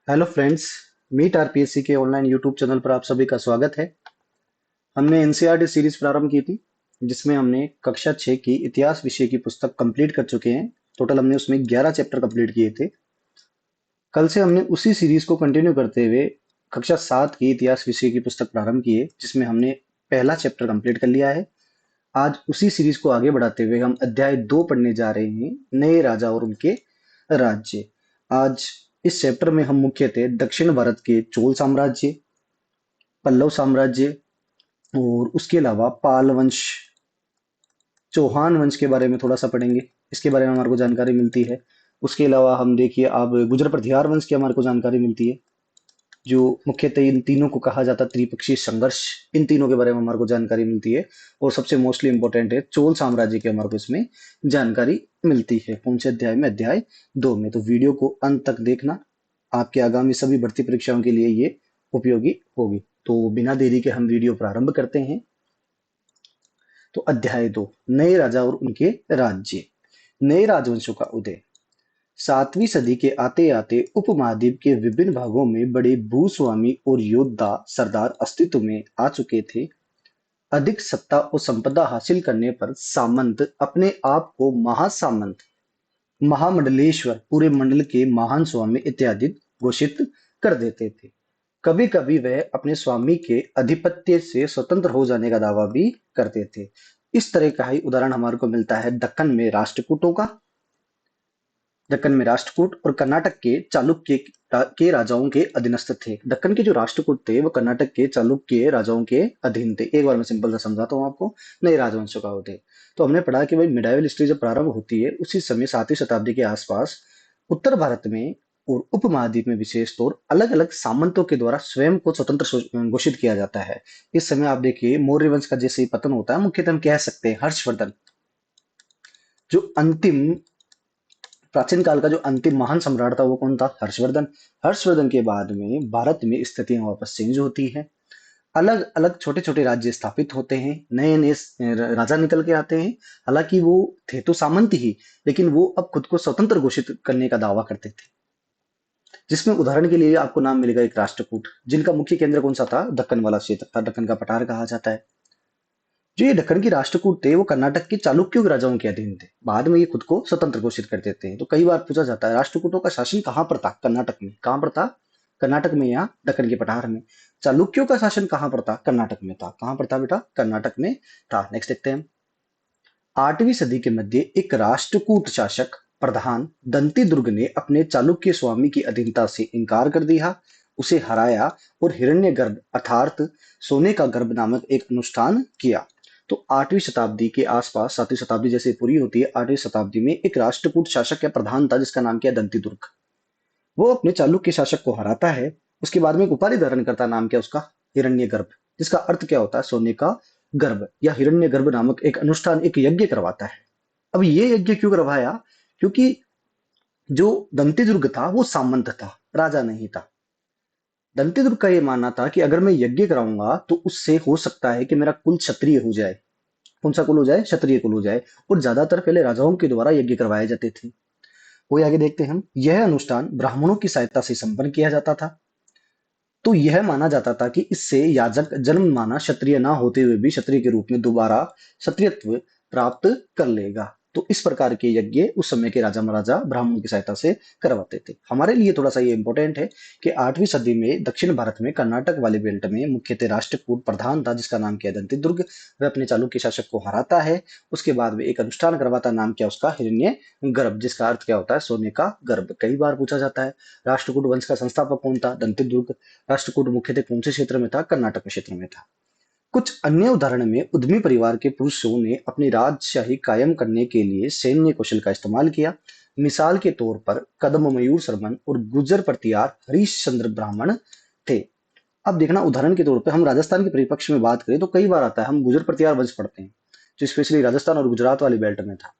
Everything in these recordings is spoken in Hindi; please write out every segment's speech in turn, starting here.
Hello friends. मीट आरपीएससी के ऑनलाइन यूट्यूब चैनल पर आप सभी का स्वागत है। हमने एनसीईआरटी सीरीज प्रारंभ की थी जिसमें हमने कक्षा 6 की इतिहास विषय की पुस्तक कंप्लीट कर चुके हैं। टोटल हमने उसमें 11 चैप्टर कंप्लीट किए थे। कल से हमने उसी सीरीज को कंटिन्यू करते हुए कक्षा 7 की इतिहास विषय की पुस्तक प्रारंभ की है जिसमें हमने पहला चैप्टर कंप्लीट कर लिया है। आज उसी सीरीज को आगे बढ़ाते हुए हम अध्याय 2 पढ़ने जा रहे हैं, नए राजा और उनके राज्य। आज इस चैप्टर में हम मुख्यतः दक्षिण भारत के चोल साम्राज्य, पल्लव साम्राज्य और उसके अलावा पाल वंश, चौहान वंश के बारे में थोड़ा सा पढ़ेंगे। इसके बारे में हमारे को जानकारी मिलती है। उसके अलावा हम देखिए अब गुजर प्रथिहार वंश की हमारे को जानकारी मिलती है, जो मुख्यतः इन तीनों को कहा जाता है त्रिपक्षीय संघर्ष। इन तीनों के बारे में हमारे को जानकारी मिलती है। और सबसे मोस्टली इंपॉर्टेंट है चोल साम्राज्य की हमारे को इसमें जानकारी मिलती है। कौन से अध्याय में? अध्याय 2 में। तो वीडियो को अंत तक देखना, आपके आगामी सभी भर्ती परीक्षाओं के लिए ये उपयोगी होगी। तो बिना देरी के हम वीडियो प्रारंभ करते हैं। तो अध्याय 2, नए राजा और उनके राज्य। नए राजवंशों का उदय। 7वीं सदी के आते आते उपमहाद्वीप के विभिन्न भागों में बड़े भूस्वामी और योद्धा सरदार अस्तित्व में आ चुके थे। अधिक सत्ता और संपदा हासिल करने पर सामंत अपने आप को महासामंत, महामंडलेश्वर, पूरे मंडल के महान स्वामी इत्यादि घोषित कर देते थे। कभी कभी वह अपने स्वामी के अधिपत्य से स्वतंत्र हो जाने का दावा भी करते थे। इस तरह का ही उदाहरण हमारे को मिलता है दक्कन में राष्ट्रकूटों का। दक्कन में राष्ट्रकूट और कर्नाटक के चालुक्य के राजाओं के अधीनस्थ थे। दक्कन के जो राष्ट्रकूट थे वो कर्नाटक के चालुक्य राजाओं के अधीन थे। एक बार मैं सिंपल सा समझाता हूँ आपको। नए राजवंशों का होते तो हमने पढ़ा कि भाई मिडाइवल हिस्ट्री जब प्रारंभ होती है उसी समय 7वीं शताब्दी के आसपास उत्तर भारत में और उपमहाद्वीप में विशेष तौर अलग अलग सामंतों के द्वारा स्वयं को स्वतंत्र घोषित किया जाता है। इस समय आप देखिए मौर्य वंश का जैसे ही पतन होता है, मुख्यतः हम कह सकते हैं हर्षवर्धन जो अंतिम प्राचीन काल का जो अंतिम महान सम्राट था वो कौन था? हर्षवर्धन। हर्षवर्धन के बाद में भारत में स्थितियां वापस चेंज होती है। अलग अलग छोटे छोटे राज्य स्थापित होते हैं, नए नए राजा निकल के आते हैं। हालांकि वो थे तो सामंत ही, लेकिन वो अब खुद को स्वतंत्र घोषित करने का दावा करते थे। जिसमें उदाहरण के लिए आपको नाम मिलेगा एक राष्ट्रकूट, जिनका मुख्य केंद्र कौन सा था? दक्कन वाला क्षेत्र था। दक्कन का पठार कहा जाता है। जो ये दक्कन की राष्ट्रकूट थे वो कर्नाटक के चालुक्य राजाओं के अधीन थे। बाद में ये खुद को स्वतंत्र घोषित कर देते हैं। तो कई बार पूछा जाता है राष्ट्रकूटों का शासन कहाँ पर था? कर्नाटक में। कहाँ पर था? कर्नाटक में या दक्कन के पठार में। चालुक्यों का शासन कहाँ पर था? कर्नाटक में था। कहाँ पर था बेटा? कर्नाटक में था। नेक्स्ट देखते हैं। 8वीं सदी के मध्य एक राष्ट्रकूट शासक प्रधान दंती दुर्ग ने अपने चालुक्य स्वामी की अधीनता से इनकार कर दिया, उसे हराया और हिरण्यगर्भ अर्थात सोने का गर्भ नामक एक अनुष्ठान किया। तो 8वीं शताब्दी के आसपास, 7वीं शताब्दी जैसे पूरी होती है, 8वीं शताब्दी में एक राष्ट्रकूट शासक या प्रधान था जिसका नाम क्या? दंती दुर्ग। वो अपने चालुक्य शासक को हराता है। उसके बाद में एक उपाधि धारण करता है, नाम क्या उसका? हिरण्यगर्भ। जिसका अर्थ क्या होता है? सोने का गर्भ या हिरण्यगर्भ नामक एक अनुष्ठान, एक यज्ञ करवाता है। अब ये यज्ञ क्यों करवाया? क्योंकि जो दंती दुर्ग था वो सामंत था, राजा नहीं था। दंती दुर्ग का ये मानना था कि अगर मैं यज्ञ कराऊंगा तो उससे हो सकता है कि मेरा कुल क्षत्रिय हो जाए। कौन सा कुल हो जाए? क्षत्रिय कुल हो जाए। और ज्यादातर पहले राजाओं के द्वारा यज्ञ करवाए जाते थे। कोई आगे देखते हैं हम। यह अनुष्ठान ब्राह्मणों की सहायता से संपन्न किया जाता था। तो यह माना जाता था कि इससे याजक जन्म माना क्षत्रिय ना होते हुए भी क्षत्रिय के रूप में दोबारा क्षत्रियत्व प्राप्त कर लेगा। तो इस प्रकार के यज्ञ उस समय के राजा महाराजा ब्राह्मणों की सहायता से करवाते थे। हमारे लिए थोड़ा सा ये इंपॉर्टेंट है कि 8वीं सदी में दक्षिण भारत में कर्नाटक वाले बेल्ट में मुख्यतः राष्ट्रकूट प्रधान था जिसका नाम क्या? दंती दुर्ग। वह अपने चालुक्य शासक को हराता है। उसके बाद में एक अनुष्ठान करवाता है, नाम क्या उसका? हिरण्य गर्भ, जिसका अर्थ क्या होता है? सोने का गर्भ। कई बार पूछा जाता है राष्ट्रकूट वंश का संस्थापक कौन था? दंती दुर्ग। राष्ट्रकूट मुख्यतः कौन से क्षेत्र में था? कर्नाटक के क्षेत्र में था। कुछ अन्य उदाहरण में उद्यमी परिवार के पुरुषों ने अपनी राजशाही कायम करने के लिए सैन्य कौशल का इस्तेमाल किया। मिसाल के तौर पर कदम मयूर शर्मन और गुर्जर प्रतिहार हरिश्चंद्र ब्राह्मण थे। अब देखना, उदाहरण के तौर पर हम राजस्थान के परिप्रेक्ष्य में बात करें तो कई बार आता है हम गुर्जर प्रतिहार वंश पढ़ते हैं, जो स्पेशली राजस्थान और गुजरात वाली बेल्ट में था।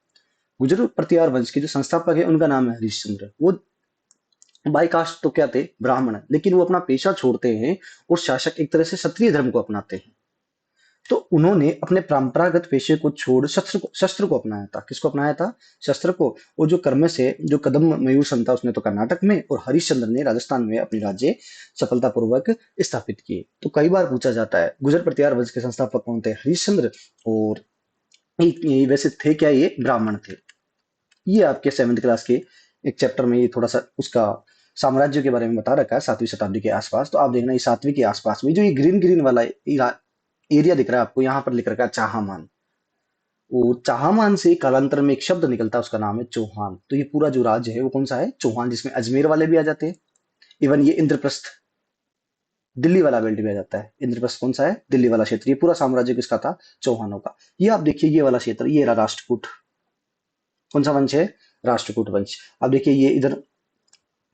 गुर्जर प्रतिहार वंश के जो संस्थापक है उनका नाम है हरिश्चंद्र। वो बाई कास्ट तो क्या थे? ब्राह्मण। लेकिन वो अपना पेशा छोड़ते हैं और शासक एक तरह से क्षत्रिय धर्म को अपनाते हैं। तो उन्होंने अपने परंपरागत पेशे को छोड़ शस्त्र को अपनाया था। किसको अपनाया था? शस्त्र को। और जो कर्म से जो कदम मयूर सन था उसने तो कर्नाटक में, और हरिश्चंद्र ने राजस्थान में अपनी राज्य सफलतापूर्वक स्थापित किए। तो कई बार पूछा जाता है गुर्जर प्रतिहार वंश के संस्थापक कौन थे? हरिश्चंद्र। और वैसे थे क्या? ये ब्राह्मण थे। ये आपके 7th क्लास के एक चैप्टर में ये थोड़ा सा उसका साम्राज्य के बारे में बता रखा है 7वीं शताब्दी के आसपास। तो आप देखना ये 7वीं के आसपास में जो ये ग्रीन ग्रीन वाला एरिया दिख रहा है आपको, यहाँ पर लिख रखा है चाहमान। वो चाहमान से कालांतर में एक शब्द निकलता है, उसका नाम है चौहान। तो ये पूरा जो राज्य है वो कौन सा है? चौहान, जिसमें अजमेर वाले भी आ जाते हैं। इवन ये इंद्रप्रस्थ दिल्ली वाला बेल्ट भी आ जाता है। इंद्रप्रस्थ कौन सा है? दिल्ली वाला क्षेत्र। ये पूरा साम्राज्य किसका था? चौहानों का। ये आप देखिए ये वाला क्षेत्र, ये रहा राष्ट्रकूट। कौन सा वंश है? राष्ट्रकूट वंश। अब देखिए ये इधर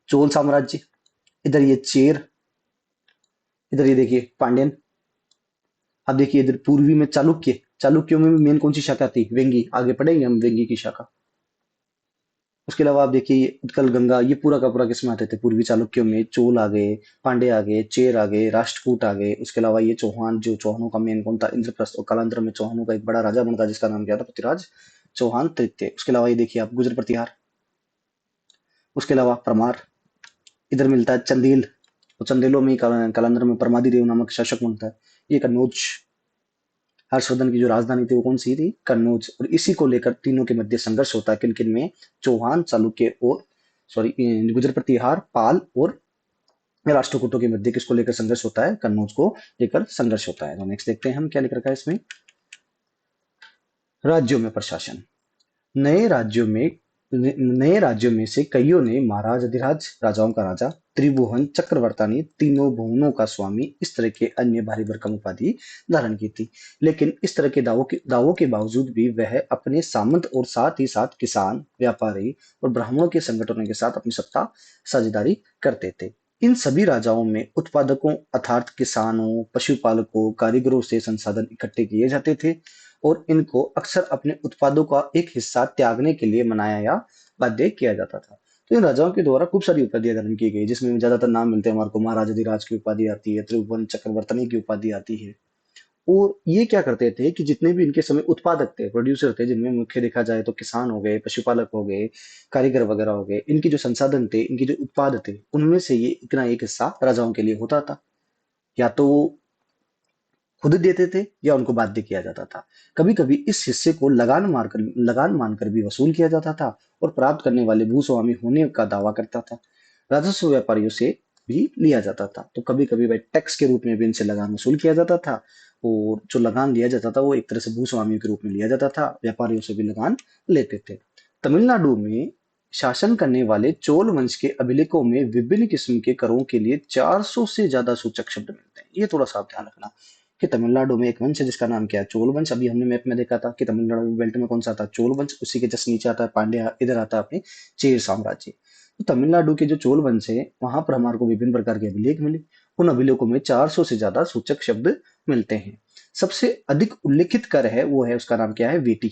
चोल साम्राज्य, इधर ये चेर, इधर ये देखिए पांड्यन। अब देखिए इधर पूर्वी में चालुक्य। चालुक्यों में मेन कौन सी शाखा थी? वेंगी। आगे पढ़ेंगे हम वेंगी की शाखा। उसके अलावा आप देखिए ये उत्कल गंगा, ये पूरा का पूरा किसमें आते थे? पूर्वी चालुक्यों में। चोल आ गए, पांडे आ गए, चेर आ गए, राष्ट्रकूट आ गए। उसके अलावा ये चौहान, जो चौहानों का मेन कौन था? इंद्रप्रस्थ। और कालांतर में चौहानों का एक बड़ा राजा बनता जिसका नाम क्या था? पृथ्वीराज चौहान तृतीय। उसके अलावा ये देखिए आप गुजर प्रतिहार। उसके अलावा परमार। इधर मिलता है चंदेल। और चंदेलों में कालांतर में परमादिदेव देव नामक शासक बनता है। ये कन्नौज। हर्षवर्धन की जो राजधानी थी वो कौन सी थी? कन्नौज। और इसी को लेकर तीनों के मध्य संघर्ष होता है। किन किन में? चौहान, चालुक्य और सॉरी गुजर प्रतिहार, पाल और राष्ट्रकूटों के मध्य किसको लेकर संघर्ष होता है? कन्नौज को लेकर संघर्ष होता है। तो नेक्स्ट देखते हैं हम क्या लिख रखा है इसमें। राज्यों में प्रशासन। नए राज्यों में नए राज्यों में से कईयों ने महाराज अधिराज, राजाओं का राजा, त्रिभुवन चक्रवर्तानी, तीनों भुवनों का स्वामी, इस तरह के अन्य भारी भरकम उपाधि धारण की थी। लेकिन इस तरह के दावों के बावजूद भी वह अपने सामंत और साथ ही साथ किसान, व्यापारी और ब्राह्मणों के संगठनों के साथ अपनी सत्ता साझेदारी करते थे। इन सभी राजाओं में उत्पादकों अर्थात किसानों, पशुपालकों, कारीगरों से संसाधन इकट्ठे किए जाते थे और इनको अक्सर अपने उत्पादों का एक हिस्सा त्यागने के लिए मनाया या बाध्य किया जाता था। तो इन राजाओं के द्वारा खूब सारी उपाधियां धारण की गई, जिसमें ज्यादातर नाम मिलते हैं हमारे को। महाराज अधिराज की उपाधि आती है, त्रिभुवन चक्रवर्तनी की उपाधि आती है। और ये क्या करते थे कि जितने भी इनके समय उत्पादक थे, प्रोड्यूसर थे, जिनमें मुख्य देखा जाए तो किसान हो गए, पशुपालक हो गए, कारीगर वगैरह हो गए, इनके जो संसाधन थे, इनके जो उत्पाद थे, उनमें से ये इतना एक हिस्सा राजाओं के लिए होता था। या तो वो खुद देते थे या उनको बाध्य किया जाता था। कभी कभी इस हिस्से को लगान मानकर भी वसूल किया जाता था और प्राप्त करने वाले भूस्वामी होने का दावा करता था। राजस्व व्यापारियों से भी लिया जाता था। तो कभी कभी भाई टैक्स के रूप में भी इनसे लगान वसूल किया जाता था। और जो लगान लिया जाता था वो एक तरह से भूस्वामी के रूप में लिया जाता था। व्यापारियों से भी लगान लेते थे। तमिलनाडु में शासन करने वाले चोल वंश के अभिलेखों में विभिन्न किस्म के करों के लिए 400 से ज्यादा सूचक शब्द मिलते हैं। ये थोड़ा सा आप ध्यान रखना कि तमिलनाडु में एक वंश है जिसका नाम क्या है? चोल वंश। अभी हमने मैप में देखा था कि तमिलनाडु बेल्ट में कौन सा आता? चोल वंश। उसी के जस्ट नीचे आता है पांड्या, इधर आता है अपने चेर साम्राज्य। तो तमिलनाडु के जो चोल वंश है वहां पर हमारे को विभिन्न प्रकार के अभिलेख मिले। उन अभिलेखों में 400 से ज्यादा सूचक शब्द मिलते हैं। सबसे अधिक उल्लेखित कर है वो है, उसका नाम क्या है? वेटी,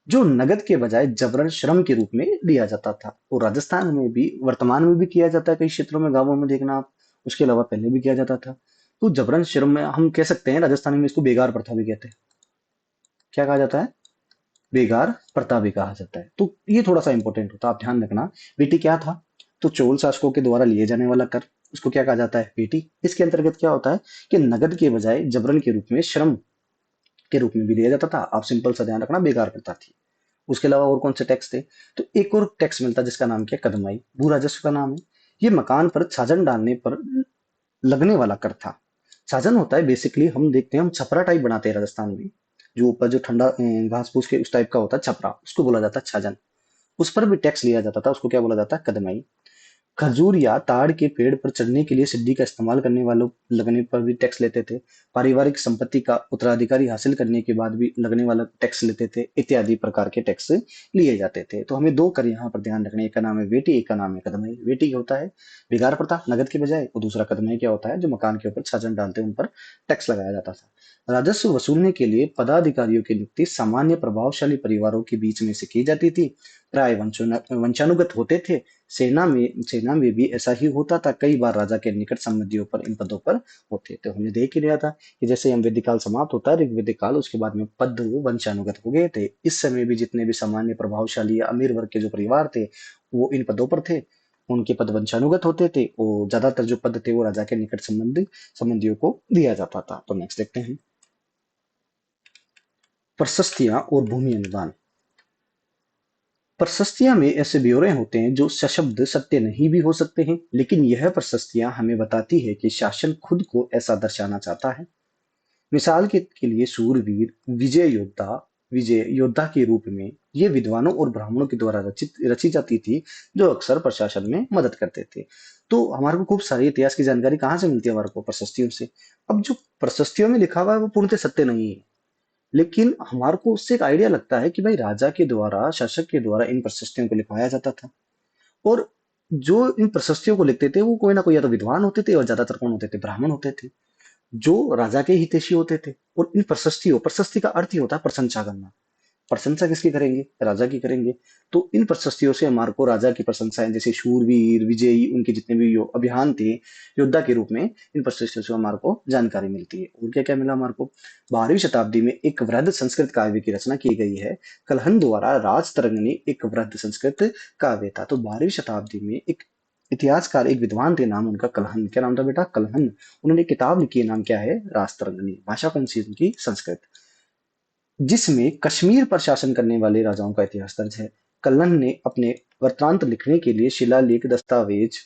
जो नगद के बजाय जबरन श्रम के रूप में लिया जाता था। और राजस्थान में भी वर्तमान में भी किया जाता है, कई क्षेत्रों में, गांवों में देखना आप। उसके अलावा पहले भी किया जाता था। तो जबरन श्रम में हम कह सकते हैं, राजस्थानी में इसको बेगार प्रथा भी कहते हैं। क्या कहा जाता है? बेगार प्रथा भी कहा जाता है। तो ये थोड़ा सा इंपॉर्टेंट होता है, आप ध्यान रखना। बेटी क्या था? तो चोल शासकों के द्वारा लिए जाने वाला कर, उसको क्या कहा जाता है? बेटी। इसके अंतर्गत क्या होता है कि नगद के बजाय जबरन के रूप में, श्रम के रूप में भी लिया जाता था। आप सिंपल सा ध्यान रखना, बेगार प्रथा थी। उसके अलावा और कौन से टैक्स थे? तो एक और टैक्स मिलता जिसका नाम क्या? कदमाई। भू राजस्व का नाम है। ये मकान पर छाजन डालने पर लगने वाला कर था। छाजन होता है बेसिकली, हम देखते हैं हम छपरा टाइप बनाते हैं राजस्थान में, जो ऊपर जो ठंडा घास फूस के उस टाइप का होता है छपरा, उसको बोला जाता है छाजन। उस पर भी टैक्स लिया जाता था, उसको क्या बोला जाता है? कदमाई। खजूर या ताड़ के पेड़ पर चढ़ने के लिए सिड्डी का इस्तेमाल करने वालों लगने पर भी टैक्स लेते थे। पारिवारिक संपत्ति का उत्तराधिकारी हासिल करने के बाद भी लगने वाला टैक्स लेते थे। इत्यादि प्रकार के टैक्स लिए जाते थे। तो हमें दो कर यहाँ पर ध्यान रखने, एक का नाम है वेटी, एक का नाम है कदमाई। वेटी क्या होता है? बिगार प्रथा, नगद के बजाय। और दूसरा कदमाई क्या होता है? जो मकान के ऊपर छाजन डालते हैं उन पर टैक्स लगाया जाता था। राजस्व वसूलने के लिए पदाधिकारियों की नियुक्ति सामान्य प्रभावशाली परिवारों के बीच में से की जाती थी। प्राय वंशानुगत होते थे। सेना में भी ऐसा ही होता था, कई बार राजा के निकट संबंधियों पर इन पदों पर होते थे। हमने देख ही लिया था कि जैसे हम वैदिक काल समाप्त होता है, ऋग्वैदिक काल, उसके बाद में पद वो वंशानुगत हो गए थे। इस समय भी जितने भी सामान्य प्रभावशाली या अमीर वर्ग के जो परिवार थे वो इन पदों पर थे, उनके पद वंशानुगत होते थे और ज्यादातर जो पद थे वो राजा के निकट संबंधियों को दिया जाता था। तो नेक्स्ट देखते हैं, प्रशस्तियां और भूमि अनुदान। प्रशस्तियां में ऐसे ब्यौरे होते हैं जो सशब्द सत्य नहीं भी हो सकते हैं, लेकिन यह प्रशस्तियां हमें बताती है कि शासन खुद को ऐसा दर्शाना चाहता है। मिसाल के लिए शूरवीर, विजय योद्धा के रूप में ये विद्वानों और ब्राह्मणों के द्वारा रची जाती थी, जो अक्सर प्रशासन में मदद करते थे। तो हमारे को खूब सारी इतिहास की जानकारी कहाँ से मिलती है? हमारे को प्रशस्तियों से। अब जो प्रशस्तियों में लिखा हुआ है वो पूर्णतः सत्य नहीं है, लेकिन हमारे को उससे एक आइडिया लगता है कि भाई राजा के द्वारा, शासक के द्वारा इन प्रशस्तियों को लिखवाया जाता था। और जो इन प्रशस्तियों को लिखते थे वो कोई ना कोई या तो विद्वान होते थे, और ज्यादातर कौन होते थे? ब्राह्मण होते थे, जो राजा के हितैषी होते थे। और इन प्रशस्ति का अर्थ ही होता है प्रशंसा करना। प्रशंसा किसकी करेंगे? राजा की करेंगे। तो इन प्रशस्तियों से हमारे को राजा की प्रशंसाएं, जैसे शूरवीर, विजयी, उनके जितने भी अभियान थे योद्धा के रूप में, इन प्रशस्तियों से हमारे को जानकारी मिलती है। और क्या क्या मिला हमारे को? 12वीं शताब्दी में एक वृहद संस्कृत काव्य की रचना की गई है, कलहन द्वारा। राजतरंगिणी एक वृहद संस्कृत काव्य था। तो 12वीं शताब्दी में एक इतिहासकार, एक विद्वान थे, नाम उनका कलहन। क्या नाम था बेटा? कलहन। उन्होंने किताब लिखी है, नाम क्या है? राजतरंगिणी। भाषा कौन सी उनकी? संस्कृत, जिसमें कश्मीर पर शासन करने वाले राजाओं का इतिहास दर्ज है। कल्हण ने अपने वृत्तांत लिखने के लिए शिलालेख दस्तावेज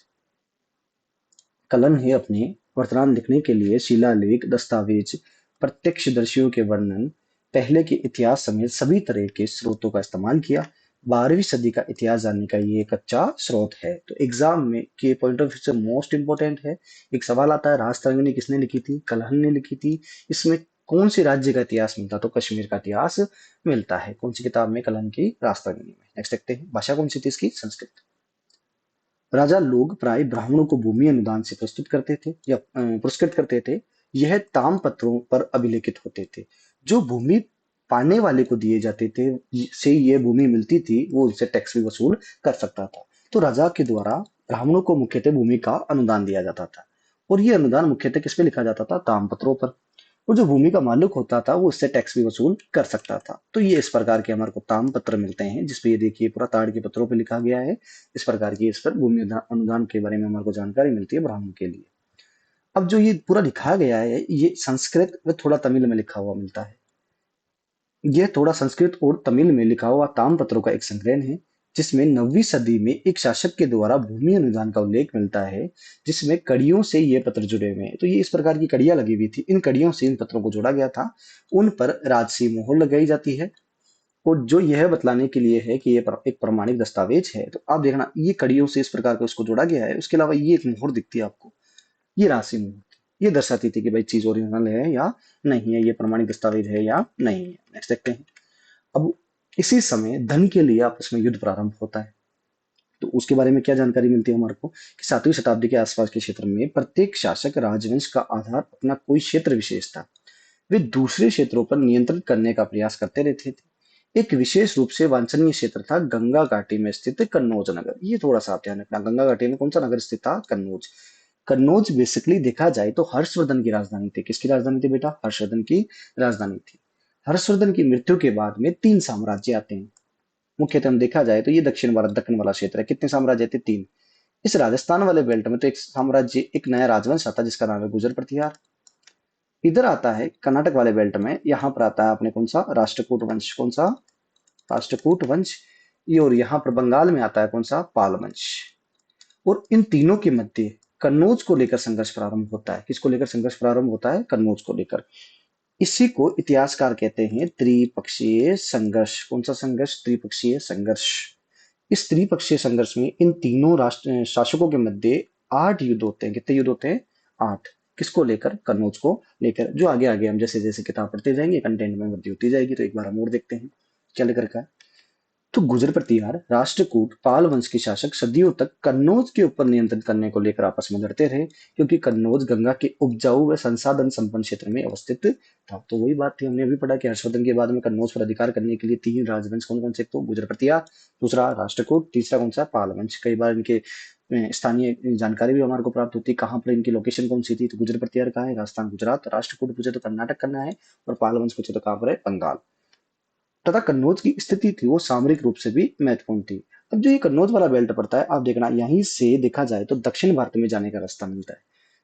कलन है अपने वर्तमान लिखने के लिए शिलालेख, दस्तावेज, प्रत्यक्षदर्शियों के वर्णन, पहले के इतिहास समेत सभी तरह के स्रोतों का इस्तेमाल किया। 12वीं सदी का इतिहास जानने का ये एक अच्छा स्रोत है। तो एग्जाम में के पॉइंट ऑफ व्यू से मोस्ट इंपोर्टेंट है। एक सवाल आता है, राजतरंगिणी किसने लिखी थी? कलहन ने लिखी थी। इसमें कौन सी राज्य का इतिहास मिलता? तो कश्मीर का इतिहास मिलता है। कौन सी किताब में? कलहन की राजतरंगिणी में। नेक्स्ट देखते हैं, भाषा कौन सी थी इसकी? संस्कृत। राजा लोग प्राय ब्राह्मणों को भूमि अनुदान से प्रस्तुत करते थे या पुरस्कृत करते थे। यह ताम पत्रों पर अभिलेखित होते थे। जो भूमि पाने वाले को दिए जाते थे, से ये भूमि मिलती थी, वो उससे टैक्स भी वसूल कर सकता था। तो राजा के द्वारा ब्राह्मणों को मुख्यतः भूमि का अनुदान दिया जाता था, और ये अनुदान मुख्यतः किस पे लिखा जाता था? ताम पत्रों पर। और जो भूमि का मालिक होता था वो उससे टैक्स भी वसूल कर सकता था। तो ये इस प्रकार के हमारे को ताम पत्र मिलते हैं, जिसपे ये देखिए पूरा ताड़ के पत्रों पे लिखा गया है। इस प्रकार की इस पर भूमि अनुदान के बारे में हमारे को जानकारी मिलती है ब्राह्मण के लिए। अब जो ये पूरा लिखा गया है, ये संस्कृत व थोड़ा तमिल में लिखा हुआ मिलता है। यह थोड़ा संस्कृत और तमिल में लिखा हुआ ताम्रपत्रों का एक संग्रह है, जिसमें 9वीं सदी में एक शासक के द्वारा भूमि अनुदान का उल्लेख मिलता है, जिसमें कड़ियों से ये पत्र जुड़े हुए हैं। तो ये इस प्रकार की कड़ियां लगी हुई थी, इन कड़ियों से इन पत्रों को जोड़ा गया था। उन पर राजसी मोहर लगाई जाती है, और जो यह बतलाने के लिए है कि ये एक प्रमाणिक दस्तावेज है। तो आप देखना, ये कड़ियों से इस प्रकार का उसको जोड़ा गया है। उसके अलावा ये एक मोहर दिखती है आपको, ये राशि मोहर थी। ये दर्शाती थी कि भाई चीज ओरिजिनल है या नहीं है, ये प्रमाणिक दस्तावेज है या नहीं है। नेक्स्ट देखते हैं। अब इसी समय धन के लिए आपस में युद्ध प्रारंभ होता है। तो उसके बारे में क्या जानकारी मिलती है हमारे को? कि 7वीं शताब्दी के आसपास के क्षेत्र में प्रत्येक शासक राजवंश का आधार अपना कोई क्षेत्र विशेष था। वे दूसरे क्षेत्रों पर नियंत्रण करने का प्रयास करते रहते थे। एक विशेष रूप से वांछनीय क्षेत्र था गंगा घाटी में स्थित कन्नौज नगर। ये थोड़ा सा आप ध्यान रखना, गंगा घाटी में कौन सा नगर स्थित था? कन्नौज। कन्नौज बेसिकली देखा जाए तो हर्षवर्धन की राजधानी थी। किसकी राजधानी थी बेटा? हर्षवर्धन की राजधानी थी। हर्षवर्धन की मृत्यु के बाद में 3 साम्राज्य आते हैं। मुख्यतः हम देखा जाए तो ये दक्षिण भारत, दक्कन वाला क्षेत्र है। कितने साम्राज्य थे? 3। इस राजस्थान वाले बेल्ट में तो एक साम्राज्य, एक नया राजवंश आता है जिसका नाम है गुर्जर प्रतिहार। इधर आता है कर्नाटक वाले बेल्ट में, यहाँ पर आता है अपने कौन सा? राष्ट्रकूट वंश। कौन सा? राष्ट्रकूट वंश। ये, और यहाँ पर बंगाल में आता है कौन सा? पाल वंश। और इन तीनों के मध्य कन्नौज को लेकर संघर्ष प्रारंभ होता है। किसको लेकर संघर्ष प्रारंभ होता है? कन्नौज को लेकर। इसी को इतिहासकार कहते हैं त्रिपक्षीय संघर्ष। कौन सा संघर्ष? त्रिपक्षीय संघर्ष। इस त्रिपक्षीय संघर्ष में इन तीनों राष्ट्र शासकों के मध्य 8 युद्ध होते हैं। कितने युद्ध होते हैं? 8। किसको लेकर? कन्नौज को लेकर। जो आगे आगे हम जैसे जैसे किताब पढ़ते जाएंगे, कंटेंट में वृद्धि होती जाएगी। तो एक बार हम और देखते हैं क्या लेकर का है। तो गुर्जर प्रतिहार, राष्ट्रकूट, पाल वंश के शासक सदियों तक कन्नौज के ऊपर नियंत्रण करने को लेकर आपस में लड़ते रहे, क्योंकि कन्नौज गंगा के उपजाऊ व संसाधन संपन्न क्षेत्र में अवस्थित था। तो वही बात थी, हमने अभी पढ़ा कि हर्षवर्धन के बाद में कन्नौज पर अधिकार करने के लिए तीन राजवंश कौन कौन से, तो गुर्जर प्रतिहार, दूसरा राष्ट्रकूट, तीसरा कौन सा, पाल वंश। कई बार इनके स्थानीय जानकारी भी हमारे को प्राप्त होती है, कहाँ पर इनकी लोकेशन कौन सी थी। तो गुर्जर प्रतिहार कहाँ है, राजस्थान गुजरात। राष्ट्रकूट पूछे तो कर्नाटक करना है, और पाल वंश पूछे तो कहाँ पर है, बंगाल। तथा कन्नौज की स्थिति थी वो सामरिक रूप से भी महत्वपूर्ण थी। अब जो ये कन्नौज वाला बेल्ट पड़ता है, आप देखना यहीं से देखा जाए तो दक्षिण भारत में जाने का रास्ता मिलता है।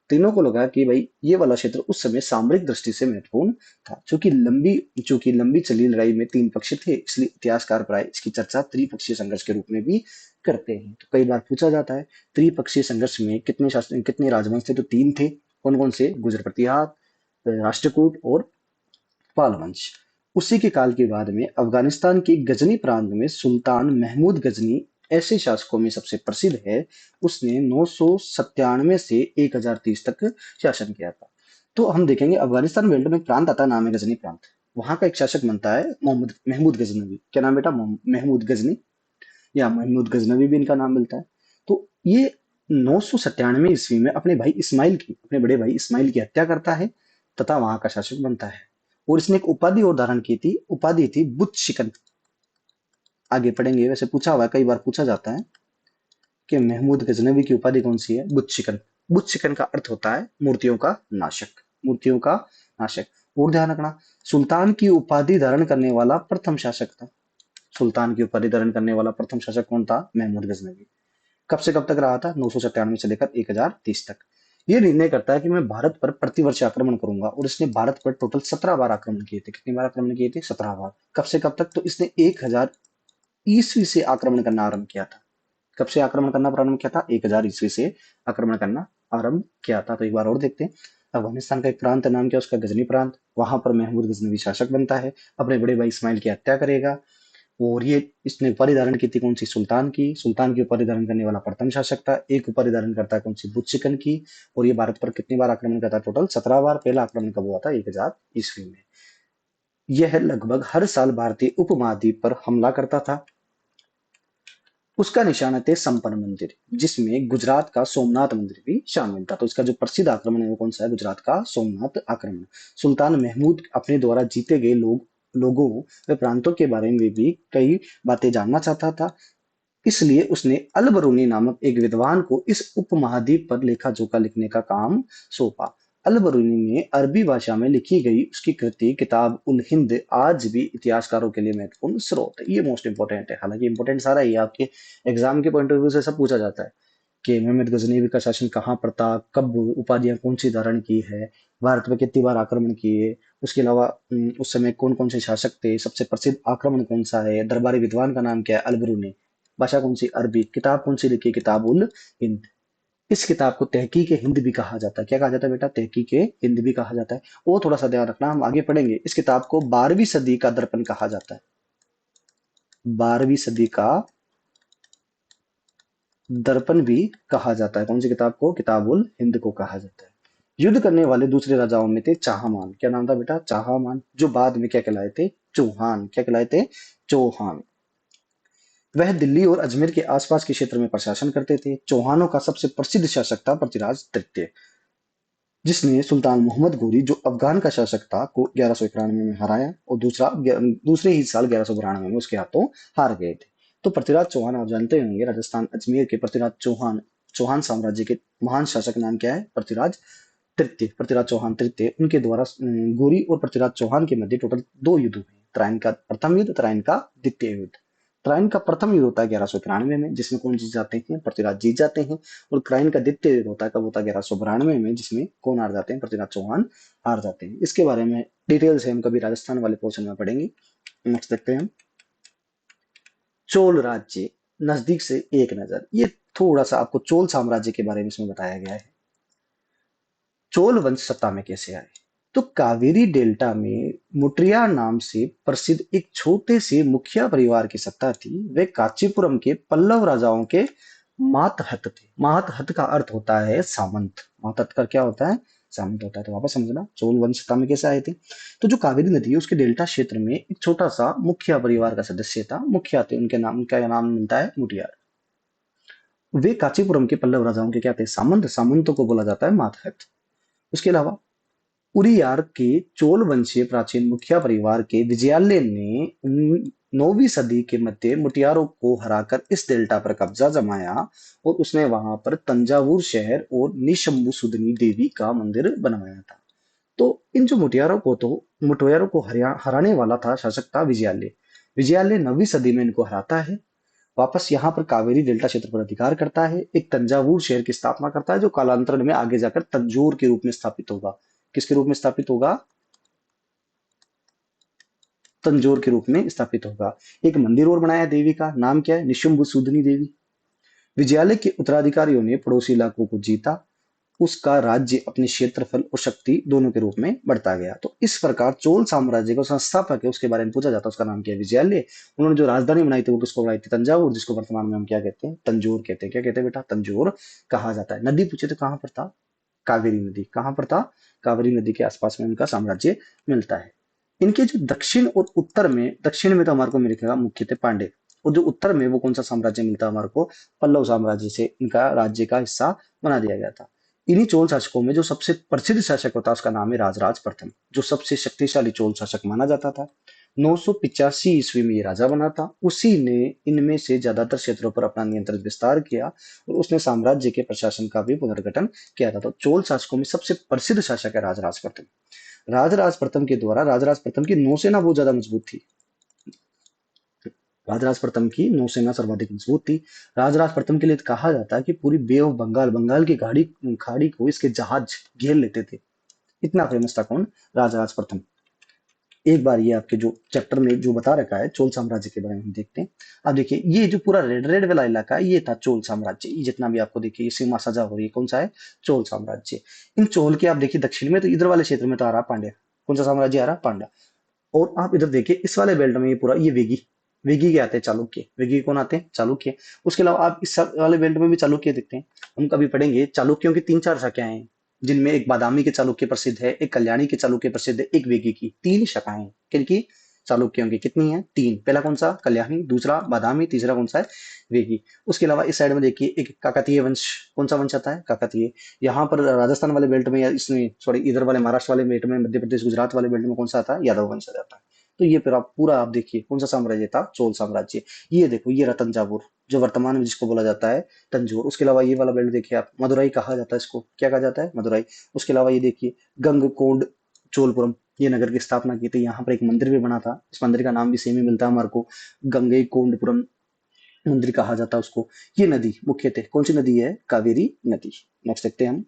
तीनों को लगा कि भाई ये वाला क्षेत्र उस समय सामरिक दृष्टि से महत्वपूर्ण था। चूंकि लंबी चली लड़ाई में तीन पक्ष थे, इसलिए इतिहासकार प्राय इसकी चर्चा त्रिपक्षीय संघर्ष के रूप में भी करते हैं। तो कई बार पूछा जाता है त्रिपक्षीय संघर्ष में कितने राजवंश थे, तो तीन थे। कौन कौन से, गुर्जर प्रतिहार, राष्ट्रकूट और पाल वंश। उसी के काल के बाद में अफगानिस्तान के गजनी प्रांत में सुल्तान महमूद गजनी ऐसे शासकों में सबसे प्रसिद्ध है। उसने 997 से 1030 तक शासन किया था। तो हम देखेंगे अफगानिस्तान बेल्ट में एक प्रांत आता है, नाम है गजनी प्रांत। वहां का एक शासक बनता है मोहम्मद महमूद गजनवी। क्या नाम बेटा, महमूद गजनी, या महमूद गजनवी भी इनका नाम मिलता है। तो ये 997 ईस्वी में अपने बड़े भाई इस्माइल की हत्या करता है, तथा वहां का शासक बनता है। और इसने एक उपाधि और धारण की थी, उपाधि थी बुत शिकन। आगे पढ़ेंगे, वैसे पूछा हुआ है, कई बार पूछा जाता है कि महमूद गजनवी की उपाधि कौन सी है, बुत शिकन। बुत शिकन का अर्थ होता है मूर्तियों का नाशक, मूर्तियों का नाशक। और ध्यान रखना, सुल्तान की उपाधि धारण करने वाला प्रथम शासक था। सुल्तान की उपाधि धारण करने वाला प्रथम शासक कौन था, महमूद गजनवी। कब से कब तक रहा था, 997 से लेकर 1030 तक। ये निर्णय करता है कि मैं भारत पर प्रतिवर्ष आक्रमण करूंगा, और इसने भारत पर टोटल 17 बार आक्रमण किए थे। कितनी बार आक्रमण किए थे, 17 बार। कब से कब तक, तो इसने 1000 ईस्वी से आक्रमण करना आरंभ किया था। कब से आक्रमण करना प्रारंभ किया था, 1000 ईस्वी से आक्रमण करना आरंभ किया था। तो एक बार और देखते हैं। अफगानिस्तान का एक प्रांत है, नाम क्या उसका, गजनी प्रांत। वहां पर महमूद गजनवी शासक बनता है, अपने बड़े भाई इस्माइल की हत्या करेगा। और ये इसने उपाधि धारण की थी कौन सी, सुल्तान की उपाधि धारण करने वाला प्रथम शासक था। एक उपाधि धारण करता है कौन सी, बुच्चिकन की। और ये भारत पर कितनी बार आक्रमण करता है, टोटल 17 बार। पहला आक्रमण कब हुआ था, 1000 ईस्वी में। यह लगभग हर साल भारतीय उपमहाद्वीप पर हमला करता था। उसका निशाना थे संपन्न मंदिर, जिसमें गुजरात का सोमनाथ मंदिर भी शामिल था। तो इसका जो प्रसिद्ध आक्रमण है वो कौन सा है, गुजरात का सोमनाथ आक्रमण। सुल्तान महमूद अपने द्वारा जीते गए लोगों व प्रांतों के बारे में भी कई बातें जानना चाहता था। इसलिए उसने अल बरूनी नामक एक विद्वान को इस उपमहाद्वीप पर लेखा जोखा लिखने का काम सौंपा। अल बरूनी ने अरबी भाषा में लिखी गई उसकी कृति किताब उल हिंद आज भी इतिहासकारों के लिए महत्वपूर्ण स्रोत है। ये मोस्ट इंपोर्टेंट है, हालांकि इंपोर्टेंट सारा ही है, आपके एग्जाम के पॉइंट ऑफ व्यू से सब पूछा जाता है कि मोहम्मद गजनवी का शासन कहाँ पर था, कब उपाधियां कौन सी धारण की है, भारत में कितनी बार आक्रमण किए, उसके अलावा उस समय कौन कौन से शासक थे, सबसे प्रसिद्ध आक्रमण कौन सा है, दरबारी विद्वान का नाम क्या है, अलबरूनी। भाषा कौन सी, अरबी। किताब कौन सी लिखी, किताब उल हिंद। इस किताब को तहकीक हिंद भी कहा जाता है। क्या कहा जाता है बेटा, तहकीक हिंद भी कहा जाता है। वो थोड़ा सा ध्यान रखना, हम आगे पढ़ेंगे। इस किताब को 12वीं सदी का दर्पण कहा जाता है। 12वीं सदी का दर्पण भी कहा जाता है। कौन सी किताब को, किताब उल हिंद को कहा जाता है। युद्ध करने वाले दूसरे राजाओं में थे चाहमान। क्या नाम था बेटा, चाहमान, जो बाद में क्या कहलाए थे, चौहान। क्या कहलाए थे, चौहान। वह दिल्ली और अजमेर के आसपास के क्षेत्र में प्रशासन करते थे। चौहानों का सबसे प्रसिद्ध शासक था पृथ्वीराज तृतीय, जिसने सुल्तान मोहम्मद गोरी जो अफगान का शासक था को 1191 में हराया, और दूसरे ही साल 1192 में उसके हाथों हार गए थे। तो पृथ्वीराज चौहान आप जानते होंगे, राजस्थान अजमेर के पृथ्वीराज चौहान, चौहान साम्राज्य के महान शासक नाम क्या है, पृथ्वीराज तृतीय। पृथ्वीराज चौहान तृतीय, उनके द्वारा गोरी और पृथ्वीराज चौहान के मध्य टोटल 2 युद्ध हुए। त्राइन का प्रथम युद्ध, त्राइन का द्वितीय युद्ध। त्राइन का प्रथम युद्ध होता है 1191 में, जिसमें कौन जीत जाते हैं, पृथ्वीराज जीत जाते हैं। और त्राइन का द्वितीय युद्ध होता है, कब होता है, 1192 में, जिसमें कौन हार जाते हैं, पृथ्वीराज चौहान हार जाते हैं। इसके बारे में डिटेल से हम कभी राजस्थान वाले पोर्शन में पढ़ेंगे। नेक्स्ट देखते हैं हम, चोल राज्य, नजदीक से एक नजर। ये थोड़ा सा आपको चोल साम्राज्य के बारे में इसमें बताया गया है। चोल वंश सत्ता में कैसे आए, तो कावेरी डेल्टा में मुट्रिया नाम से प्रसिद्ध एक छोटे से मुखिया परिवार की सत्ता थी। वे कांचीपुरम के पल्लव राजाओं के मातहत थे। मातहत का अर्थ होता है सामंत। मातहत का क्या होता है, सामंत होता है। तो वापस समझना चोल वंश सत्ता में कैसे आए थे। तो जो कावेरी नदी है उसके डेल्टा क्षेत्र में एक छोटा सा मुखिया परिवार का सदस्य था, मुखिया थे, उनका नाम मिलता है मुटियार। वे कांचीपुरम के पल्लव राजाओं के क्या थे, सामंत, सामंतों को बोला जाता है मातहत। उसके अलावा उरियार के चोल वंशीय प्राचीन मुखिया परिवार के विजयालय ने 9वीं सदी के मध्य मुटियारों को हराकर इस डेल्टा पर कब्जा जमाया और उसने वहां पर तंजावुर शहर और निशंभु सुदनी देवी का मंदिर बनवाया था। तो इन जो मुटियारों को हराने वाला था शासक था विजयालय। विजयालय 9वीं सदी में इनको हराता है, वापस यहाँ पर कावेरी डेल्टा क्षेत्र पर अधिकार करता है, एक तंजावुर शहर की स्थापना करता है जो कालांतर में आगे जाकर तंजौर के रूप में स्थापित होगा। किसके रूप में स्थापित होगा, तंजौर के रूप में स्थापित होगा। एक मंदिर और बनाया देवी का, नाम क्या है, निशुंभ सुदनी देवी। विजयालय के उत्तराधिकारियों ने पड़ोसी इलाकों को जीता, उसका राज्य अपने क्षेत्रफल और शक्ति दोनों के रूप में बढ़ता गया। तो इस प्रकार चोल साम्राज्य का संस्थापक है, उसके बारे में पूछा जाता है, उसका नाम क्या है, विजयालय। उन्होंने जो राजधानी बनाई थी वो किसको बनाई थी, तंजावुर, जिसको वर्तमान में हम क्या कहते हैं, तंजौर कहते हैं। क्या कहते हैं बेटा, तंजौर कहा जाता है। नदी पूछे तो कहां पर था, कावेरी नदी। कहां पर था, कावेरी नदी के आसपास में उनका साम्राज्य मिलता है। इनके जो दक्षिण और उत्तर में, दक्षिण में तो हमारे को मिलेगा मुख्यतः पांडे, और जो उत्तर में वो कौन सा साम्राज्य मिलता है हमारे को, पल्लव साम्राज्य से इनका राज्य का हिस्सा बना दिया गया था। इन्हीं चोल शासकों में जो सबसे प्रसिद्ध शासक होता है उसका नाम है राजराज प्रथम, जो सबसे शक्तिशाली चोल शासक माना जाता था। 985 ईस्वी में ये राजा बना था। उसी ने इनमें से ज्यादातर क्षेत्रों पर अपना नियंत्रण विस्तार किया और उसने साम्राज्य के प्रशासन का भी पुनर्गठन किया था। तो चोल शासकों में सबसे प्रसिद्ध शासक है राजराज प्रथम। राजराज प्रथम की नौसेना बहुत ज्यादा मजबूत थी। राजराज प्रथम की नौसेना सर्वाधिक मजबूत थी। राजराज प्रथम के लिए कहा जाता है कि पूरी बे ऑफ बंगाल, बंगाल की खाड़ी को इसके जहाज घेर लेते थे। इतना फेमस था कौन, राजराज प्रथम। एक बार ये आपके जो चैप्टर में जो बता रखा है चोल साम्राज्य के बारे में हम देखते हैं। अब देखिए ये जो पूरा रेड रेड वाला इलाका है ये था चोल साम्राज्य। ये जितना भी आपको देखिए ये सीमा सजा हो रही है, कौन सा है, चोल साम्राज्य। इन चोल के आप देखिए दक्षिण में तो इधर वाले क्षेत्र में तो आ रहा पांड्या, कौन सा साम्राज्य आ रहा, पांड्या। और आप इधर देखिए इस वाले बेल्ट में ये पूरा ये वेगी, वेगी के आते हैं चालुक्य, वेगी कौन आते हैं, चालुक्य। उसके अलावा आप इस वाले बेल्ट में भी चालुक्य देखते हैं। हम कभी पढ़ेंगे चालुक्यों की तीन चार शाखाएं हैं, जिनमें एक बादामी के चालुक्य प्रसिद्ध है, एक कल्याणी के चालुक्य प्रसिद्ध है, एक वेगी की। तीन शाखाएं हैं किनकी, चालुक्यों की। कितनी है, तीन। पहला कौन सा, कल्याणी, दूसरा बादामी, तीसरा कौन सा है, वेगी। उसके अलावा इस साइड में देखिए एक काकतीय वंश, कौन सा वंश आता है, काकतीय। यहाँ पर राजस्थान वाले बेल्ट में या इसमें सॉरी इधर वाले महाराष्ट्र वाले बेल्ट में, मध्य प्रदेश गुजरात वाले बेल्ट में कौन सा आता है, यादव वंश आ जाता है। तो ये पूरा आप देखिए कौन सा साम्राज्य था, चोल साम्राज्य। ये देखो ये रहा तंजावुर, जो वर्तमान में जिसको बोला जाता है तंजौर। उसके अलावा ये वाला बेल्ट देखिए आप, मदुरई कहा जाता है इसको, क्या कहा जाता है, मदुरई। उसके अलावा ये देखिए गंगकोंड चोलपुरम, ये नगर की स्थापना की थी। यहाँ पर एक मंदिर भी बना था, इस मंदिर का नाम भी सेम ही मिलता है हमारे को, गंगईकोंडपुरम मंदिर कहा जाता है उसको। ये नदी मुख्यतः कौन सी नदी है, कावेरी नदी। नेक्स्ट देखते हैं हम।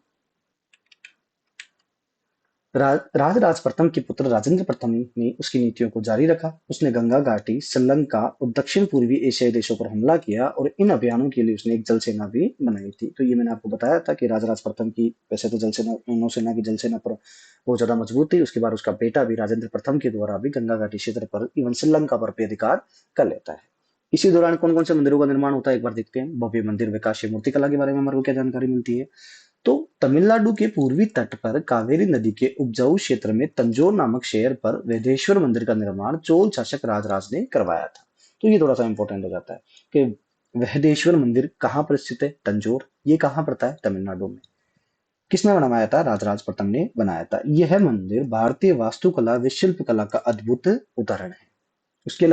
राजराज प्रथम के पुत्र राजेंद्र प्रथम ने उसकी नीतियों को जारी रखा। उसने गंगा घाटी, श्रीलंका और दक्षिण पूर्वी एशियाई देशों पर हमला किया और इन अभियानों के लिए उसने एक जल सेना भी बनाई थी। तो ये मैंने आपको बताया था कि राजराज प्रथम की वैसे तो जल सेना, नौसेना की जल सेना पर बहुत ज्यादा मजबूत थी। उसके बाद उसका बेटा भी राजेंद्र प्रथम के द्वारा भी गंगा घाटी क्षेत्र पर इवन श्रीलंका पर भी अधिकार कर लेता है। इसी दौरान कौन कौन से मंदिरों का निर्माण होता है एक बार देखते हैं। भव्य मंदिर, विकासशील मूर्तिकला के बारे में हमारे को क्या जानकारी मिलती है। तो तमिलनाडु के पूर्वी तट पर कावेरी नदी के उपजाऊ क्षेत्र में तंजौर नामक शहर पर वेदेश्वर मंदिर का निर्माण चोल शासक राजराज ने करवाया था। तो ये थोड़ा सा इंपॉर्टेंट हो जाता है कि वेदेश्वर मंदिर कहाँ पर स्थित है, तंजौर। ये कहाँ पड़ता है, तमिलनाडु में। किसने बनवाया था, राजराज प्रथम ने बनाया था। यह मंदिर भारतीय वास्तुकला व शिल्पकला का अद्भुत उदाहरण है। उसके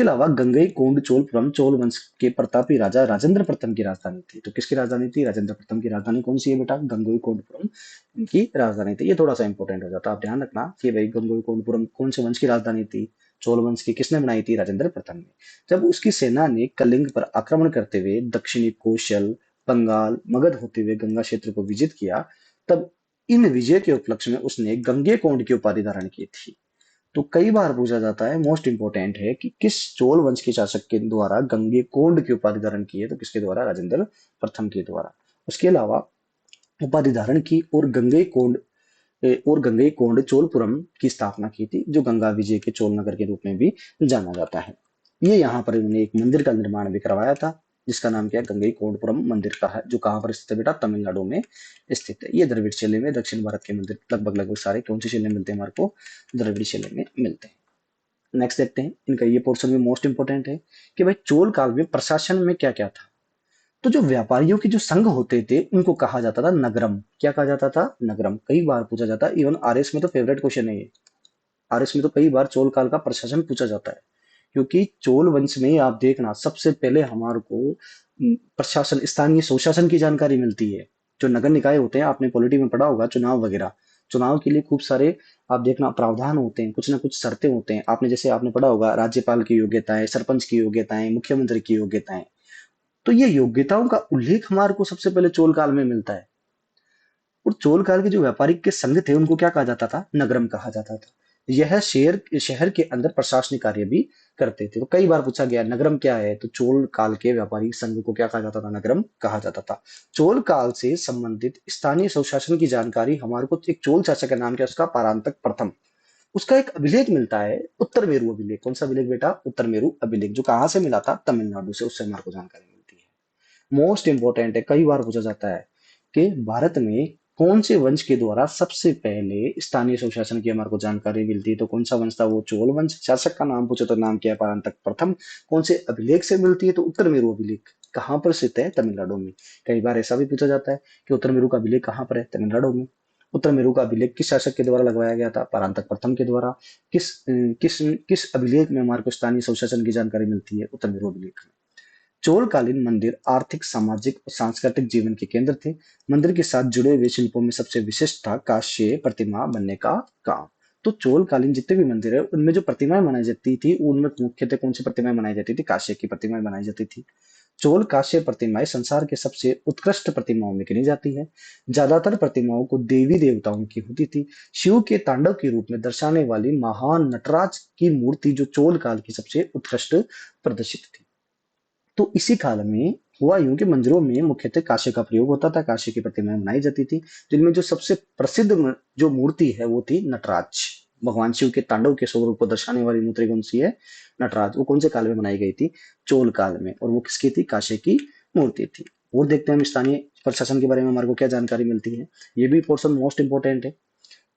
अलावा गंगईकोंड चोलपुरम चोल वंश के प्रतापी राजा राजेंद्र प्रथम की राजधानी थी। तो किसकी राजधानी थी, राजेंद्र प्रथम की राजधानी कौन सी है बेटा, गंगईकोंडपुरम की राजधानी थी। ये थोड़ा सा इंपॉर्टेंट हो जाता है, आप ध्यान रखना कि भाई गंगईकोंडपुरम कौन से वंश की राजधानी थी, चोल वंश की। किसने बनाई थी, राजेंद्र प्रथम ने। जब उसकी सेना ने कलिंग पर आक्रमण करते हुए दक्षिणी कौशल, बंगाल, मगध होते हुए गंगा क्षेत्र को विजित किया, तब इन विजय के उपलक्ष्य में उसने गंगेकोंड की उपाधि धारण की थी। तो कई बार पूछा जाता है, मोस्ट इंपोर्टेंट है कि किस चोल वंश के शासक के द्वारा गंगेकोंड की उपाधि धारण की है, तो किसके द्वारा, राजेंद्र प्रथम के द्वारा। उसके अलावा उपाधि धारण की और गंगेकोंड चोलपुरम की स्थापना की थी, जो गंगा विजय के चोल नगर के रूप में भी जाना जाता है। ये यहाँ पर इन्होंने एक मंदिर का निर्माण भी करवाया था। जिसका नाम क्या है, गंगईकोंडपुरम मंदिर का है, जो कहाँ पर स्थित है बेटा, तमिलनाडु में स्थित है। ये द्रविड़ शैली में दक्षिण भारत के मंदिर लगभग लगभग सारे कौन सी शैली में मिलते हैं हमारे को, द्रविड़ शैली में मिलते हैं। नेक्स्ट देखते हैं, इनका ये पोर्शन भी मोस्ट इंपोर्टेंट है कि भाई चोल काल में प्रशासन में क्या क्या था। तो जो व्यापारियों के जो संघ होते थे उनको कहा जाता था नगरम। क्या कहा जाता था, नगरम। कई बार पूछा जाता है, इवन आरएस में तो फेवरेट क्वेश्चन है ये। आरएस में तो कई बार चोल काल का प्रशासन पूछा जाता है, क्योंकि चोल वंश में आप देखना सबसे पहले हमारे को प्रशासन, स्थानीय स्वशासन की जानकारी मिलती है। जो नगर निकाय होते हैं, आपने पॉलिटी में पढ़ा होगा, चुनाव वगैरह, चुनाव के लिए खूब सारे आप देखना प्रावधान होते हैं, कुछ ना कुछ शर्तें होते हैं। आपने जैसे आपने पढ़ा होगा राज्यपाल की योग्यताएं, सरपंच की योग्यताएं, मुख्यमंत्री की योग्यताएं। तो ये योग्यताओं का उल्लेख हमारे को सबसे पहले चोल काल में मिलता है। और चोल काल के जो व्यापारिक के संघ थे उनको क्या कहा जाता था, नगरम कहा जाता था। यह शहर शहर के अंदर प्रशासनिक कार्य भी करते थे। तो कई बार पूछा गया नगरम क्या है, तो चोल काल के व्यापारिक संघ को क्या कहा जाता था, नगरम कहा जाता था। चोल काल से संबंधित स्थानीय स्वशासन की जानकारी हमारे को एक चोल शासक का नाम क्या है, उसका परांतक प्रथम, उसका एक अभिलेख मिलता है, उत्तर मेरु अभिलेख। कौन सा अभिलेख बेटा, उत्तर मेरु अभिलेख, जो कहाँ से मिला था, तमिलनाडु से। उससे हमारे को जानकारी मिलती है। मोस्ट इंपोर्टेंट है, कई बार पूछा जाता है कि भारत में कौन से वंश के द्वारा सबसे पहले स्थानीय स्वशासन की हमारे को जानकारी मिलती है। तो कौन सा वंश था, वो चोल वंश। शासक का नाम पूछे तो नाम क्या है, परांतक प्रथम। कौन से अभिलेख से मिलती है, तो उत्तर मेरु अभिलेख। कहाँ पर स्थित है, तमिलनाडु में। कई बार ऐसा भी पूछा जाता है कि उत्तर मेरु का अभिलेख कहाँ पर है, तमिलनाडु में। उत्तर मेरु का अभिलेख किस शासक के द्वारा लगवाया गया था, परांतक प्रथम के द्वारा। किस किस किस अभिलेख में हमारे को स्थानीय स्वशासन की जानकारी मिलती है, उत्तर मेरु अभिलेख में। चोलकालीन मंदिर आर्थिक, सामाजिक और सांस्कृतिक जीवन के केंद्र थे। मंदिर के साथ जुड़े हुए शिल्पों में सबसे विशिष्ट था कांस्य प्रतिमा बनने का काम। तो चोलकालीन जितने भी मंदिर है उनमें जो प्रतिमाएं बनाई जाती थी, उनमें मुख्यतः कौन सी प्रतिमाएं बनाई जाती थी, कांस्य की प्रतिमाएं बनाई जाती थी। चोल कांस्य प्रतिमाएं संसार के सबसे उत्कृष्ट प्रतिमाओं में गिनी जाती है। ज्यादातर प्रतिमाओं को देवी देवताओं की होती थी। शिव के तांडव के रूप में दर्शाने वाली महान नटराज की मूर्ति जो चोल काल की सबसे उत्कृष्ट प्रदर्शित थी। तो इसी काल में हुआ यूं कि मंदिरों में मुख्यतः कांस्य का प्रयोग होता था, कांस्य की प्रतिमाएं बनाई जाती थी, जिनमें जो सबसे प्रसिद्ध जो मूर्ति है वो थी नटराज। भगवान शिव के तांडव के स्वरूप को दर्शाने वाली मूर्ति कौन सी है, नटराज। वो कौन से काल में बनाई गई थी, चोल काल में, और वो किसकी थी, कांस्य की मूर्ति थी। और देखते हैं हम स्थानीय प्रशासन के बारे में हमारे को क्या जानकारी मिलती है। ये भी पोर्शन मोस्ट इंपोर्टेंट है।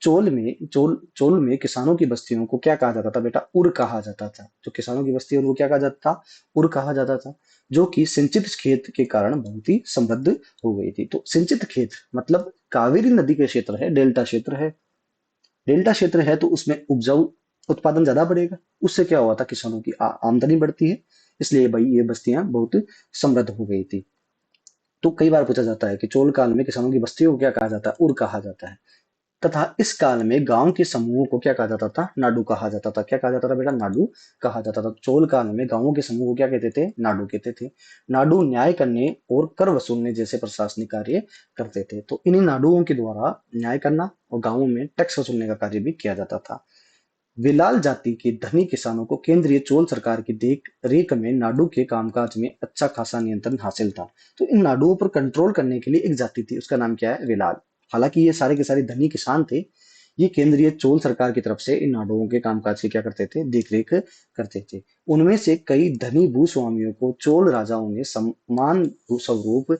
चोल में किसानों की बस्तियों को क्या कहा जाता था बेटा, उर कहा जाता था। जो किसानों की बस्ती है उनको क्या कहा जाता था, उर कहा जाता था। जो कि सिंचित खेत के कारण बहुत ही समृद्ध हो गई थी। तो सिंचित खेत मतलब कावेरी नदी के क्षेत्र है, डेल्टा क्षेत्र है। डेल्टा क्षेत्र है तो उसमें उपजाऊ उत्पादन ज्यादा बढ़ेगा। उससे क्या हुआ था, किसानों की आमदनी बढ़ती है। इसलिए भाई ये बस्तियां बहुत समृद्ध हो गई थी। तो कई बार पूछा जाता है कि चोल काल में किसानों की बस्तियों को क्या कहा जाता है, उर कहा जाता है। तथा इस काल में गांव के समूहों को क्या कहा जाता था, नाडु कहा जाता था। क्या कहा जाता था बेटा, नाडु कहा जाता था। चोल काल में गांवों के समूह को क्या कहते थे, नाडु कहते थे। नाडु न्याय करने और कर वसूलने जैसे प्रशासनिक कार्य करते थे। तो इन्हीं नाडुओं के द्वारा न्याय करना और गांवों में टैक्स वसूलने का कार्य भी किया जाता था। विलाल जाति के धनी किसानों को केंद्रीय चोल सरकार की देख रेख में नाडु के कामकाज में अच्छा खासा नियंत्रण हासिल था। तो इन नाडुओं पर कंट्रोल करने के लिए एक जाति थी, उसका नाम क्या है, विलाल। हालांकि ये सारे के सारे धनी किसान थे। ये केंद्रीय चोल सरकार की तरफ से इन नाडुओं के कामकाज की क्या करते थे, देख रेख करते थे। उनमें से कई धनी भूस्वामियों को चोल राजाओं ने सम्मान स्वरूप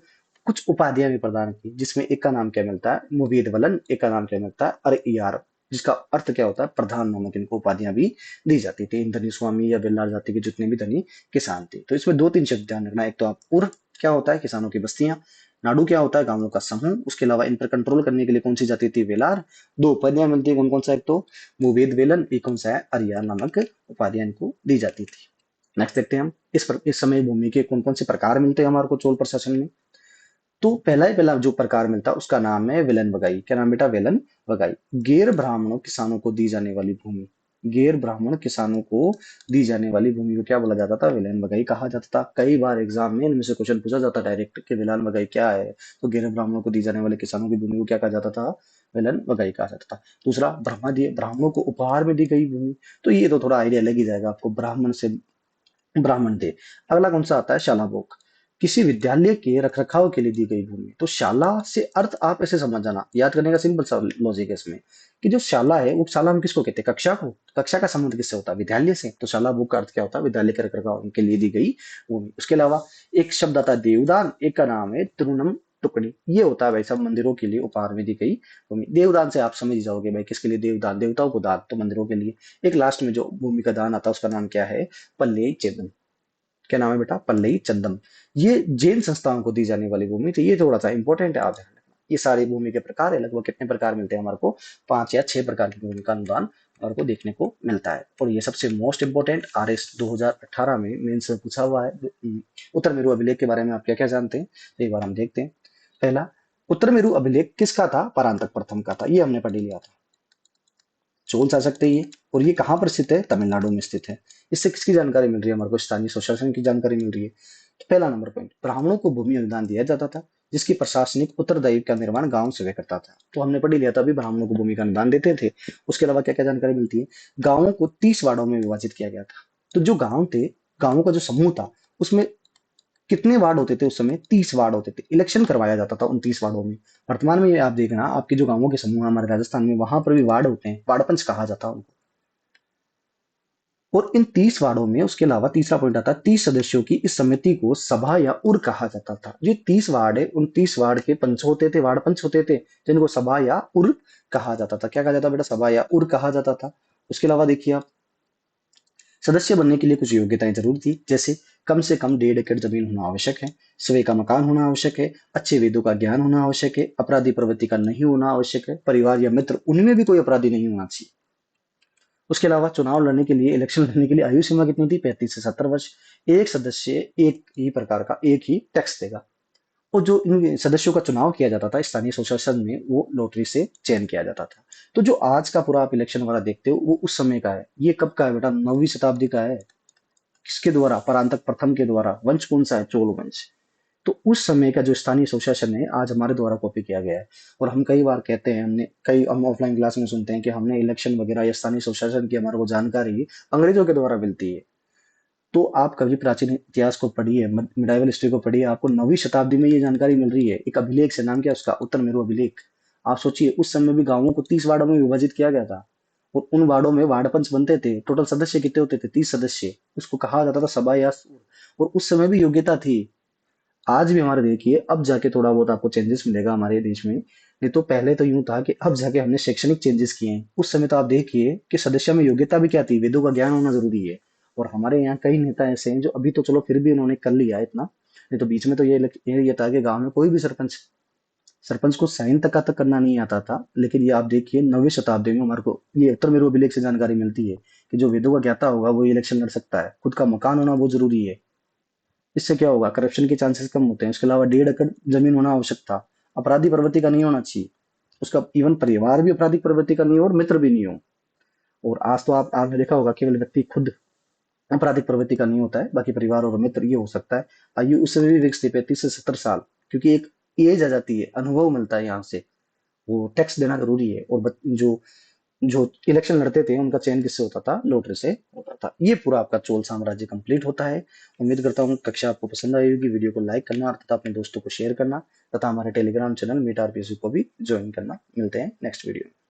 कुछ उपाधियां भी प्रदान की, जिसमें एक का नाम क्या मिलता है, मुबीद वलन, एक का नाम क्या मिलता है, अरइयार, जिसका अर्थ क्या होता है, प्रधान नामक इनको उपाधियां भी दी जाती थी इन धनी स्वामी या बेल्लार जाति के जितने भी धनी किसान थे। तो इसमें दो तीन शब्द ध्यान रखना। एक तो आप उर क्या होता है, किसानों की बस्तियां। नाडु क्या होता है, गांवों का समूह। उसके अलावा इन पर कंट्रोल करने के लिए कौन सी जाति थी, वेलार। दो उपाधियां मिलती है, कौन कौन सा, एक तो मुवेद वेलन, एक कौन सा है, अरियार नामक उपाधियां इनको दी जाती थी। नेक्स्ट देखते हैं हम इस समय भूमि के कौन कौन से प्रकार मिलते हैं हमारे को चोल प्रशासन में। तो पहला ही पहला जो प्रकार मिलता है उसका नाम है वेलन बगाई। क्या नाम बेटा, वेलन बगाई। गैर ब्राह्मणों किसानों को दी जाने वाली भूमि, गैर ब्राह्मण किसानों को दी जाने वाली भूमि को क्या बोला जाता था, वेलन बगाई कहा जाता था। कई बार एग्जाम में इनमें से क्वेश्चन पूछा जाता डायरेक्ट कि वेलन बगाई क्या है। तो गैर ब्राह्मणों को दी जाने वाले किसानों की भूमि को क्या कहा जाता था, वेलन बगाई कहा जाता था। दूसरा, ब्राह्मणों को उपहार में दी गई भूमि। तो ये तो थोड़ा आइडिया लग ही जाएगा आपको, ब्राह्मण से ब्राह्मण थे। अगला कौन सा आता है, शालाभोग। किसी विद्यालय के रखरखाव के लिए दी गई भूमि। तो शाला से अर्थ आप ऐसे समझ जाना, याद करने का सिंपल सा लॉजिक है इसमें कि जो शाला है वो शाला हम किसको कहते हैं, कक्षा को। कक्षा का संबंध किससे होता है, विद्यालय से। तो शाला बुक का अर्थ क्या होता है, विद्यालय के रखरखाव के लिए दी गई भूमि। उसके अलावा एक शब्द आता है देवदान, एक का नाम है तृणम टुकड़ी। ये होता है भाई साहब मंदिरों के लिए उपहार में दी गई भूमि। देवदान से आप समझ जाओगे भाई किसके लिए देवदान, देवताओं को दान, तो मंदिरों के लिए। एक लास्ट में जो भूमि का दान आता है उसका नाम क्या है, पल्ले चेदन। क्या नाम है बेटा, पल्लई चंदम। ये जैन संस्थाओं को दी जाने वाली भूमि, तो ये थोड़ा सा इंपॉर्टेंट है, आप ध्यान रखना। ये सारी भूमि के प्रकार है, लगभग कितने प्रकार मिलते हैं हमारे को, 5 या 6 प्रकार की भूमि का अनुदान हमारे को देखने को मिलता है। और ये सबसे मोस्ट इंपॉर्टेंट RS 2018 में मेंस में पूछा हुआ है। उत्तर मेरु अभिलेख के बारे में आप क्या क्या जानते हैं, तो एक बार हम देखते हैं। पहला, उत्तर मेरु अभिलेख किसका था, परांतक प्रथम का था, ये हमने पढ़ लिया था। चोल शासक थे ये, और ये कहाँ पर स्थित है, तमिलनाडु में स्थित है। इससे किसकी जानकारी मिल रही है हमारे को, स्थानीय स्वशासन की जानकारी मिल रही है। तो पहला नंबर पॉइंट, ब्राह्मणों को भूमि अनुदान दिया जाता था, जिसकी प्रशासनिक उत्तरदायित्व का निर्माण गांव से करता था। तो हमने पढ़ ही लिया था अभी, ब्राह्मणों को भूमि का अनुदान देते थे। उसके अलावा क्या क्या जानकारी मिलती है, गांवों को 30 वार्डों में विभाजित किया गया था। तो जो गांव थे, गांवों का जो समूह था, उसमें कितने वार्ड होते थे उस समय, 30 वार्ड होते थे। इलेक्शन करवाया जाता था उन 30 वार्डों में। वर्तमान में ये आप देखना, आपके जो गांवों के समूह हैं हमारे राजस्थान में, वहां पर भी वार्ड होते हैं, वार्ड पंच कहा जाता है उनको। और इन 30 वार्डों में, उसके अलावा तीसरा पॉइंट आता है, 30 सदस्यों की इस समिति को सभा या उर कहा जाता था। जो 30 वार्ड है, उन 30 वार्ड के पंच होते थे, वार्ड पंच होते थे, जिनको सभा या उर कहा जाता था। क्या कहा जाता बेटा, सभा या उर कहा जाता था। उसके अलावा देखिए आप, सदस्य बनने के लिए कुछ योग्यताएं जरूर थी, जैसे कम से कम 1.5 एकड़ जमीन होना आवश्यक है, स्वयं का मकान होना आवश्यक है, अच्छे वेदों का ज्ञान होना आवश्यक है, अपराधी प्रवृत्ति का नहीं होना आवश्यक है, परिवार या मित्र उनमें भी कोई अपराधी नहीं होना चाहिए। उसके अलावा चुनाव लड़ने के लिए, इलेक्शन लड़ने के लिए आयु सीमा कितनी थी, 35 से 70 वर्ष। एक सदस्य एक ही प्रकार का एक ही टैक्स देगा। और जो इन सदस्यों का चुनाव किया जाता था स्थानीय स्वशासन में, वो लॉटरी से चयन किया जाता था। तो जो आज का पूरा आप इलेक्शन वाला देखते हो, वो उस समय का है। ये कब का है बेटा, 9वीं शताब्दी का है। किसके द्वारा, परांतक प्रथम के द्वारा। वंश कौन सा है, चोल वंश। तो उस समय का जो स्थानीय स्वशासन है, आज हमारे द्वारा कॉपी किया गया है। और हम कई बार कहते हैं, हम ऑफलाइन क्लास में सुनते हैं कि हमने इलेक्शन वगैरह या स्थानीय स्वशासन की हमारे को जानकारी अंग्रेजों के द्वारा मिलती है। तो आप कभी प्राचीन इतिहास को पढ़िए, मिडाइवल हिस्ट्री को पढ़िए, आपको 9वीं शताब्दी में ये जानकारी मिल रही है। एक अभिलेख से, नाम क्या है उसका, उत्तर मेरु अभिलेख। आप सोचिए, उस समय भी गांवों को 30 वार्डों में विभाजित किया गया था, और उन वार्डों में वार्ड पंच बनते थे। टोटल सदस्य कितने होते थे, 30 सदस्य। उसको कहा जाता था सभा या सूर। और उस समय भी योग्यता थी। आज भी हमारे देखिए, अब जाके थोड़ा बहुत आपको चेंजेस मिलेगा हमारे देश में। नहीं तो पहले तो यूं था कि अब जाके हमने शैक्षणिक चेंजेस किए हैं। उस समय तो आप देखिए कि सदस्य में योग्यता भी क्या थी, वेदों का ज्ञान होना जरूरी है। और हमारे यहाँ कई नेता ऐसे हैं जो अभी तो चलो फिर भी उन्होंने कर लिया इतना। नहीं तो बीच में तो ये था कि गांव में कोई भी सरपंच सरपंच को साइन तक करना नहीं आता था। लेकिन ये आप देखिए, 9वीं शताब्दी में हमारे को ये उत्तर मेरु अभिलेख से जानकारी मिलती है कि जो वेदों का ज्ञाता होगा वो इलेक्शन लड़ सकता है। खुद का मकान होना बहुत जरूरी है। इससे क्या होगा, करप्शन के चांसेस कम होते हैं। उसके अलावा 1.5 एकड़ जमीन होना आवश्यक था। अपराधी प्रवृत्ति का नहीं होना चाहिए। उसका इवन परिवार भी आपराधिक प्रवृत्ति का नहीं हो और मित्र भी नहीं हो। और आज तो आपने देखा होगा, केवल व्यक्ति खुद आपराधिक प्रवृत्ति का नहीं होता है, बाकी परिवार और मित्र ये हो सकता है। आयु उस समय भी फिक्स थी, 35 से 70 साल, क्योंकि एक एज आ जाती है, अनुभव मिलता है यहाँ से। वो टैक्स देना जरूरी है। और जो जो इलेक्शन लड़ते थे उनका चयन किससे होता था, लॉटरी से होता था। ये पूरा आपका चोल साम्राज्य कंप्लीट होता है। उम्मीद करता हूँ कक्षा आपको पसंद आई होगी। वीडियो को लाइक करना तथा अपने दोस्तों को शेयर करना, तथा हमारे टेलीग्राम चैनल मीट आरपीएसयू को भी ज्वाइन करना। मिलते हैं नेक्स्ट वीडियो में।